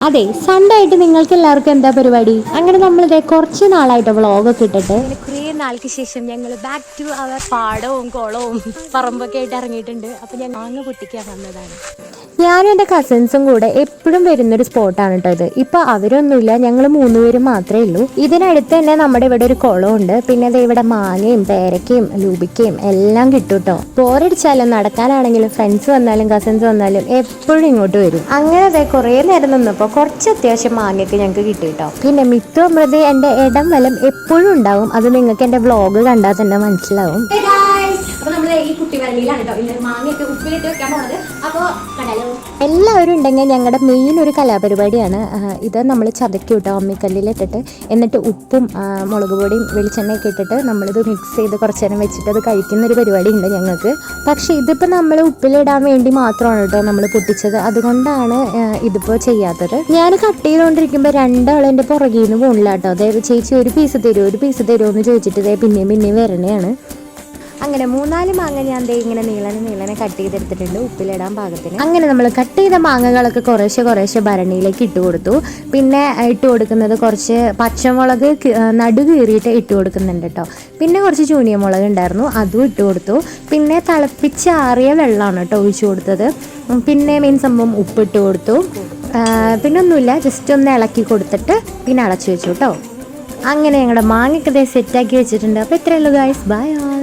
അതെ, സൺഡേ ആയിട്ട് നിങ്ങൾക്ക് എല്ലാവർക്കും എന്താ പരിപാടി? അങ്ങനെ നമ്മളിതേ കുറച്ച് നാളായിട്ട് വ്ളോഗൊക്കെ ഇട്ടിട്ട് കുറേ നാൾക്ക് ശേഷം ഞങ്ങൾ ബാക്ക് ടു അവർ പാടവും കുളവും പറമ്പൊക്കെ ആയിട്ട് ഇറങ്ങിയിട്ടുണ്ട്. അപ്പോൾ ഞാൻ മാങ്ങ പൊട്ടിക്കാൻ വന്നതാണ്. ഞാനും എൻ്റെ കസിൻസും കൂടെ എപ്പോഴും വരുന്നൊരു സ്പോട്ടാണ് കേട്ടോ ഇത്. ഇപ്പോൾ അവരൊന്നുമില്ല, ഞങ്ങൾ 3 പേരും മാത്രമേ ഉള്ളൂ. ഇതിനടുത്ത് തന്നെ നമ്മുടെ ഇവിടെ ഒരു കുളമുണ്ട്. പിന്നെ അത് ഇവിടെ മാങ്ങയും പേരക്കയും ലൂബിക്കയും എല്ലാം കിട്ടും കേട്ടോ. ബോറടിച്ചാലും നടക്കാനാണെങ്കിലും ഫ്രണ്ട്സ് വന്നാലും കസിൻസ് വന്നാലും എപ്പോഴും ഇങ്ങോട്ട് വരും. അങ്ങനെ അതെ കുറേ നേരം നിന്നപ്പോൾ കുറച്ച് അത്യാവശ്യം മാങ്ങയൊക്കെ ഞങ്ങൾക്ക് കിട്ടി കേട്ടോ. പിന്നെ മിത്തു അമൃതി എൻ്റെ ഇടം വലം എപ്പോഴും ഉണ്ടാവും. അത് നിങ്ങൾക്ക് എൻ്റെ വ്ളോഗ് കണ്ടാൽ തന്നെ മനസ്സിലാവും. അപ്പോൾ നമ്മൾ ഈ കുട്ടിവരലിലാണ് കേട്ടോ ഇന്ന് മാങ്ങയൊക്കെ ഉപ്പിലിട്ട് വെക്കാൻ പോകുന്നത്. അപ്പോൾ കടലോ എല്ലാവരും ഉണ്ടെങ്കിൽ ഞങ്ങളുടെ മെയിൻ ഒരു കലാപരിപാടിയാണ് ഇത്. നമ്മൾ ചതയ്ക്കും കേട്ടോ അമ്മിക്കല്ലിലിട്ടിട്ട്, എന്നിട്ട് ഉപ്പും മുളക് പൊടിയും വെളിച്ചെണ്ണയൊക്കെ ഇട്ടിട്ട് നമ്മളിത് മിക്സ് ചെയ്ത് കുറച്ച് നേരം വെച്ചിട്ട് അത് കഴിക്കുന്നൊരു പരിപാടി ഉണ്ട് ഞങ്ങൾക്ക്. പക്ഷേ ഇതിപ്പോൾ നമ്മൾ ഉപ്പിലിടാൻ വേണ്ടി മാത്രമാണ് കേട്ടോ നമ്മൾ പൊട്ടിച്ചത്. അതുകൊണ്ടാണ് ഇതിപ്പോൾ ചെയ്യാത്തത്. ഞാൻ കട്ട് ചെയ്തുകൊണ്ടിരിക്കുമ്പോൾ രണ്ടാളെൻ്റെ പുറകിൽ നിന്ന് പോണില്ല കേട്ടോ. അതായത് ചേച്ചി ഒരു പീസ് തരുമോ എന്ന് ചോദിച്ചിട്ട് ഇതേ പിന്നെയും വരണയാണ്. അങ്ങനെ 3-4 മാങ്ങ ഞാൻ ഇങ്ങനെ നീളനെ കട്ട് ചെയ്തെടുത്തിട്ടുണ്ട് ഉപ്പിലിടാൻ പാകത്തിന്. അങ്ങനെ നമ്മൾ കട്ട് ചെയ്ത മാങ്ങകളൊക്കെ കുറേശ്ശെ ഭരണിയിലേക്ക് ഇട്ട് കൊടുത്തു. പിന്നെ ഇട്ട് കൊടുക്കുന്നത് കുറച്ച് പച്ചമുളക് നടു കീറിയിട്ട് ഇട്ട് കൊടുക്കുന്നുണ്ട് കേട്ടോ. പിന്നെ കുറച്ച് ചൂനിയമുളക് ഉണ്ടായിരുന്നു, അതും ഇട്ട് കൊടുത്തു. പിന്നെ തിളപ്പിച്ചാറിയ വെള്ളമാണ് കേട്ടോ ഒഴിച്ചു കൊടുത്തത്. പിന്നെ മെയിൻ സംഭവം ഉപ്പിട്ട് കൊടുത്തു. പിന്നെ ഒന്നുമില്ല, ജസ്റ്റ് ഒന്ന് ഇളക്കി കൊടുത്തിട്ട് പിന്നെ അടച്ചു വെച്ചു കേട്ടോ. അങ്ങനെ ഞങ്ങളുടെ മാങ്ങയൊക്കെ സെറ്റാക്കി വെച്ചിട്ടുണ്ട്. അപ്പോൾ ഇത്രയേ ഉള്ളൂ ഗൈസ്, ബൈ ഓൾ.